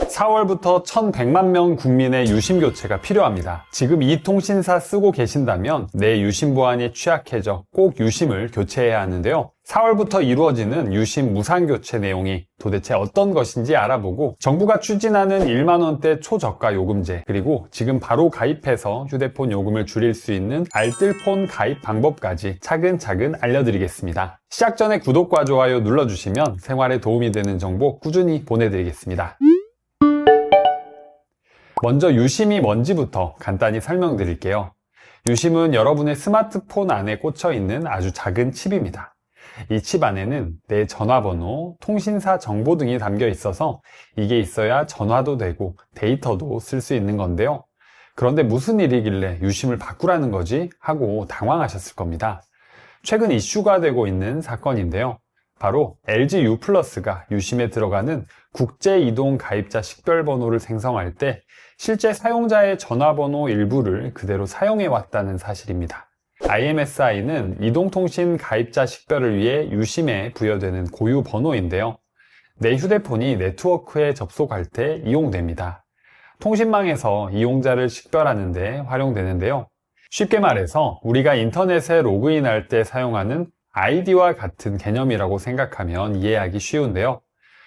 4월부터 1100만 명 국민의 유심 교체가 필요합니다. 지금 이 통신사 쓰고 계신다면 내 유심 보안이 취약해져 꼭 유심을 교체해야 하는데요. 4월부터 이루어지는 유심 무상 교체 내용이 도대체 어떤 것인지 알아보고 정부가 추진하는 1만 원대 초저가 요금제, 그리고 지금 바로 가입해서 휴대폰 요금을 줄일 수 있는 알뜰폰 가입 방법까지 차근차근 알려드리겠습니다. 시작 전에 구독과 좋아요 눌러주시면 생활에 도움이 되는 정보 꾸준히 보내드리겠습니다. 먼저 유심이 뭔지부터 간단히 설명드릴게요. 유심은 여러분의 스마트폰 안에 꽂혀 있는 아주 작은 칩입니다. 이 칩 안에는 내 전화번호, 통신사 정보 등이 담겨 있어서 이게 있어야 전화도 되고 데이터도 쓸 수 있는 건데요. 그런데 무슨 일이길래 유심을 바꾸라는 거지? 하고 당황하셨을 겁니다. 최근 이슈가 되고 있는 사건인데요. 바로 LG U+가 유심에 들어가는 국제이동 가입자 식별번호를 생성할 때 실제 사용자의 전화번호 일부를 그대로 사용해왔다는 사실입니다. IMSI는 이동통신 가입자 식별을 위해 유심에 부여되는 고유 번호인데요. 내 휴대폰이 네트워크에 접속할 때 이용됩니다. 통신망에서 이용자를 식별하는 데 활용되는데요. 쉽게 말해서 우리가 인터넷에 로그인할 때 사용하는 아이디와 같은 개념이라고 생각하면 이해하기 쉬운데요.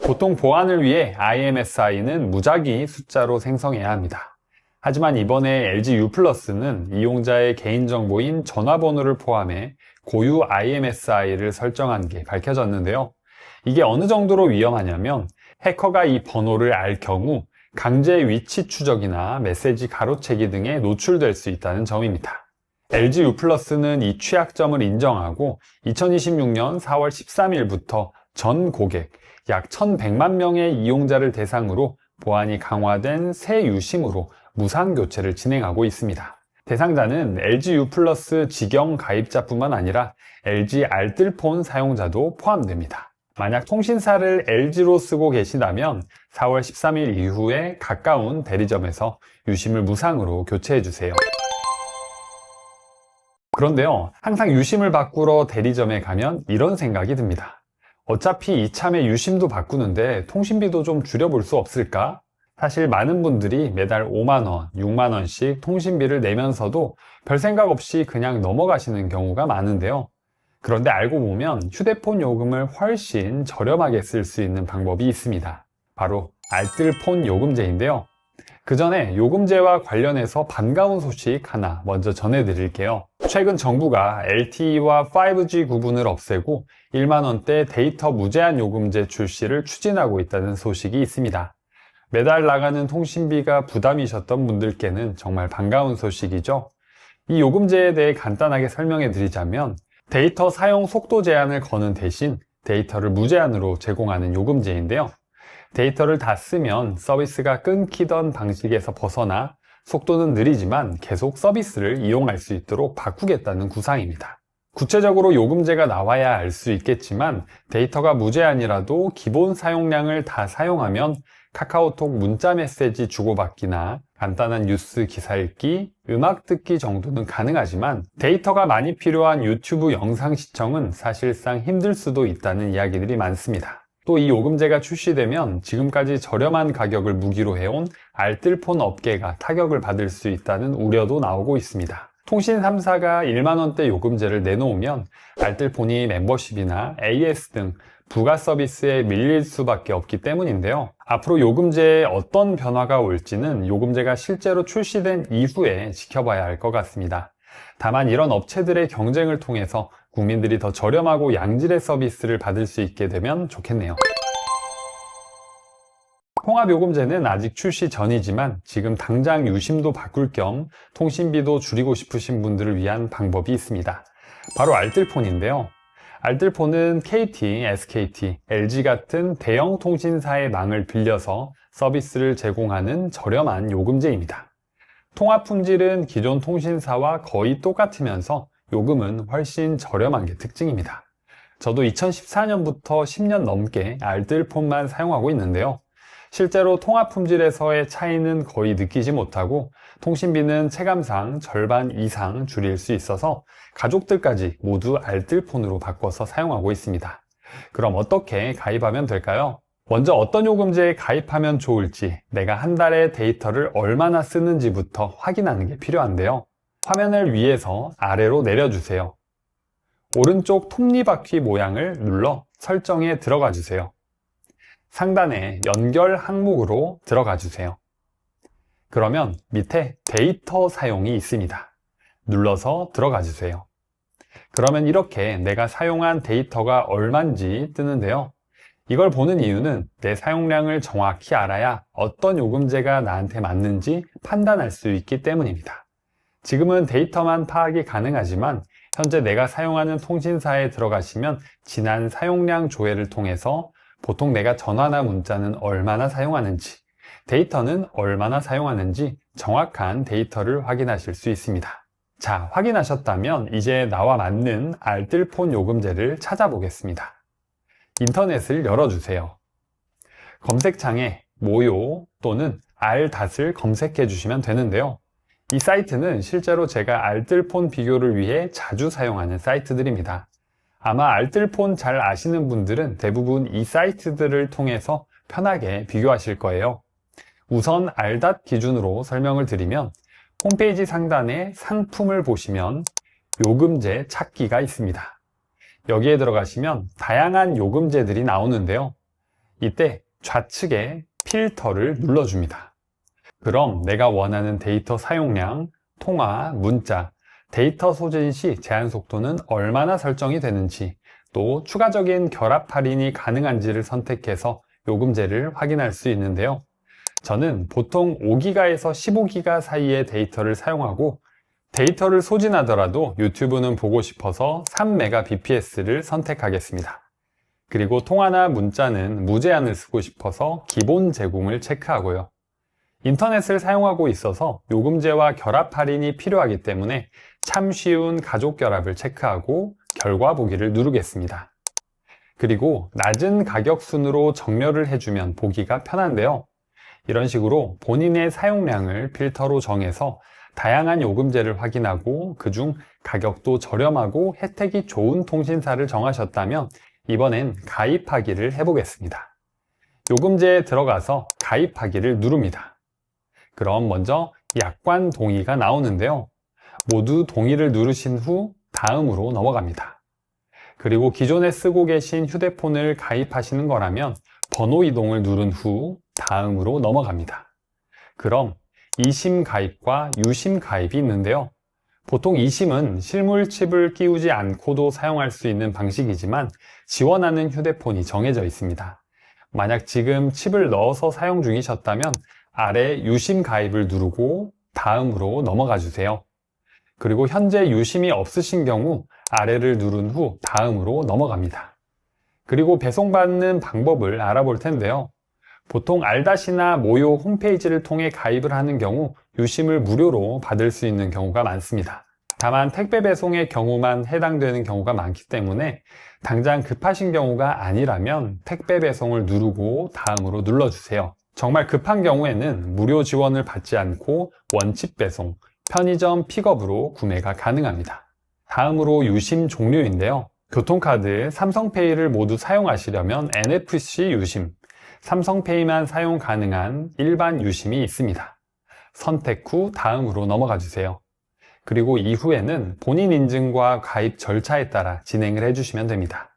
보통 보안을 위해 IMSI는 무작위 숫자로 생성해야 합니다. 하지만 이번에 LG U+는 이용자의 개인정보인 전화번호를 포함해 고유 IMSI를 설정한 게 밝혀졌는데요. 이게 어느 정도로 위험하냐면 해커가 이 번호를 알 경우 강제 위치 추적이나 메시지 가로채기 등에 노출될 수 있다는 점입니다. LG U+는 이 취약점을 인정하고 2026년 4월 13일부터 전 고객 약 1100만 명의 이용자를 대상으로 보안이 강화된 새 유심으로 무상 교체를 진행하고 있습니다. 대상자는 LG U+ 직영 가입자뿐만 아니라 LG 알뜰폰 사용자도 포함됩니다. 만약 통신사를 LG로 쓰고 계시다면 4월 13일 이후에 가까운 대리점에서 유심을 무상으로 교체해주세요. 그런데요, 항상 유심을 바꾸러 대리점에 가면 이런 생각이 듭니다. 어차피 이참에 유심도 바꾸는데 통신비도 좀 줄여볼 수 없을까? 사실 많은 분들이 매달 5만원, 6만원씩 통신비를 내면서도 별 생각 없이 그냥 넘어가시는 경우가 많은데요. 그런데 알고 보면 휴대폰 요금을 훨씬 저렴하게 쓸 수 있는 방법이 있습니다. 바로 알뜰폰 요금제인데요. 그 전에 요금제와 관련해서 반가운 소식 하나 먼저 전해드릴게요. 최근 정부가 LTE와 5G 구분을 없애고 1만원대 데이터 무제한 요금제 출시를 추진하고 있다는 소식이 있습니다. 매달 나가는 통신비가 부담이셨던 분들께는 정말 반가운 소식이죠. 이 요금제에 대해 간단하게 설명해 드리자면 데이터 사용 속도 제한을 거는 대신 데이터를 무제한으로 제공하는 요금제인데요. 데이터를 다 쓰면 서비스가 끊기던 방식에서 벗어나 속도는 느리지만 계속 서비스를 이용할 수 있도록 바꾸겠다는 구상입니다. 구체적으로 요금제가 나와야 알 수 있겠지만 데이터가 무제한이라도 기본 사용량을 다 사용하면 카카오톡 문자 메시지 주고받기나 간단한 뉴스 기사 읽기, 음악 듣기 정도는 가능하지만 데이터가 많이 필요한 유튜브 영상 시청은 사실상 힘들 수도 있다는 이야기들이 많습니다. 또 이 요금제가 출시되면 지금까지 저렴한 가격을 무기로 해온 알뜰폰 업계가 타격을 받을 수 있다는 우려도 나오고 있습니다. 통신 3사가 1만원대 요금제를 내놓으면 알뜰폰이 멤버십이나 AS 등 부가 서비스에 밀릴 수밖에 없기 때문인데요. 앞으로 요금제에 어떤 변화가 올지는 요금제가 실제로 출시된 이후에 지켜봐야 할 것 같습니다. 다만 이런 업체들의 경쟁을 통해서 국민들이 더 저렴하고 양질의 서비스를 받을 수 있게 되면 좋겠네요. 통합요금제는 아직 출시 전이지만 지금 당장 유심도 바꿀 겸 통신비도 줄이고 싶으신 분들을 위한 방법이 있습니다. 바로 알뜰폰인데요. 알뜰폰은 KT, SKT, LG 같은 대형 통신사의 망을 빌려서 서비스를 제공하는 저렴한 요금제입니다. 통합 품질은 기존 통신사와 거의 똑같으면서 요금은 훨씬 저렴한 게 특징입니다. 저도 2014년부터 10년 넘게 알뜰폰만 사용하고 있는데요. 실제로 통합 품질에서의 차이는 거의 느끼지 못하고 통신비는 체감상 절반 이상 줄일 수 있어서 가족들까지 모두 알뜰폰으로 바꿔서 사용하고 있습니다. 그럼 어떻게 가입하면 될까요? 먼저 어떤 요금제에 가입하면 좋을지, 내가 한 달에 데이터를 얼마나 쓰는지부터 확인하는 게 필요한데요. 화면을 위에서 아래로 내려주세요. 오른쪽 톱니바퀴 모양을 눌러 설정에 들어가 주세요. 상단에 연결 항목으로 들어가 주세요. 그러면 밑에 데이터 사용이 있습니다. 눌러서 들어가 주세요. 그러면 이렇게 내가 사용한 데이터가 얼마인지 뜨는데요. 이걸 보는 이유는 내 사용량을 정확히 알아야 어떤 요금제가 나한테 맞는지 판단할 수 있기 때문입니다. 지금은 데이터만 파악이 가능하지만 현재 내가 사용하는 통신사에 들어가시면 지난 사용량 조회를 통해서 보통 내가 전화나 문자는 얼마나 사용하는지, 데이터는 얼마나 사용하는지 정확한 데이터를 확인하실 수 있습니다. 자, 확인하셨다면 이제 나와 맞는 알뜰폰 요금제를 찾아보겠습니다. 인터넷을 열어주세요. 검색창에 모요 또는 알닷을 검색해 주시면 되는데요. 이 사이트는 실제로 제가 알뜰폰 비교를 위해 자주 사용하는 사이트들입니다. 아마 알뜰폰 잘 아시는 분들은 대부분 이 사이트들을 통해서 편하게 비교하실 거예요. 우선 알닷 기준으로 설명을 드리면 홈페이지 상단에 상품을 보시면 요금제 찾기가 있습니다. 여기에 들어가시면 다양한 요금제들이 나오는데요. 이때 좌측에 필터를 눌러줍니다. 그럼 내가 원하는 데이터 사용량, 통화, 문자, 데이터 소진 시 제한 속도는 얼마나 설정이 되는지, 또 추가적인 결합 할인이 가능한지를 선택해서 요금제를 확인할 수 있는데요. 저는 보통 5기가에서 15기가 사이의 데이터를 사용하고 데이터를 소진하더라도 유튜브는 보고 싶어서 3Mbps를 선택하겠습니다. 그리고 통화나 문자는 무제한을 쓰고 싶어서 기본 제공을 체크하고요. 인터넷을 사용하고 있어서 요금제와 결합 할인이 필요하기 때문에 참 쉬운 가족 결합을 체크하고 결과 보기를 누르겠습니다. 그리고 낮은 가격 순으로 정렬을 해주면 보기가 편한데요. 이런 식으로 본인의 사용량을 필터로 정해서 다양한 요금제를 확인하고 그중 가격도 저렴하고 혜택이 좋은 통신사를 정하셨다면 이번엔 가입하기를 해보겠습니다. 요금제에 들어가서 가입하기를 누릅니다. 그럼 먼저 약관 동의가 나오는데요. 모두 동의를 누르신 후 다음으로 넘어갑니다. 그리고 기존에 쓰고 계신 휴대폰을 가입하시는 거라면 번호 이동을 누른 후 다음으로 넘어갑니다. 그럼 2심 가입과 유심 가입이 있는데요. 보통 2심은 실물 칩을 끼우지 않고도 사용할 수 있는 방식이지만 지원하는 휴대폰이 정해져 있습니다. 만약 지금 칩을 넣어서 사용 중이셨다면 아래 유심 가입을 누르고 다음으로 넘어가 주세요. 그리고 현재 유심이 없으신 경우 아래를 누른 후 다음으로 넘어갑니다. 그리고 배송받는 방법을 알아볼 텐데요. 보통 알닷이나 모요 홈페이지를 통해 가입을 하는 경우 유심을 무료로 받을 수 있는 경우가 많습니다. 다만 택배 배송의 경우만 해당되는 경우가 많기 때문에 당장 급하신 경우가 아니라면 택배 배송을 누르고 다음으로 눌러주세요. 정말 급한 경우에는 무료 지원을 받지 않고 원칙 배송, 편의점 픽업으로 구매가 가능합니다. 다음으로 유심 종류인데요. 교통카드, 삼성페이를 모두 사용하시려면 NFC 유심, 삼성페이만 사용 가능한 일반 유심이 있습니다. 선택 후 다음으로 넘어가 주세요. 그리고 이후에는 본인 인증과 가입 절차에 따라 진행을 해주시면 됩니다.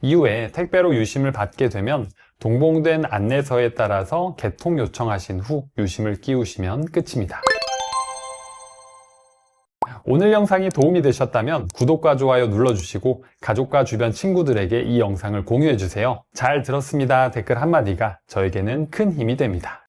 이후에 택배로 유심을 받게 되면 동봉된 안내서에 따라서 개통 요청하신 후 유심을 끼우시면 끝입니다. 오늘 영상이 도움이 되셨다면 구독과 좋아요 눌러주시고 가족과 주변 친구들에게 이 영상을 공유해주세요. 잘 들었습니다 댓글 한마디가 저에게는 큰 힘이 됩니다.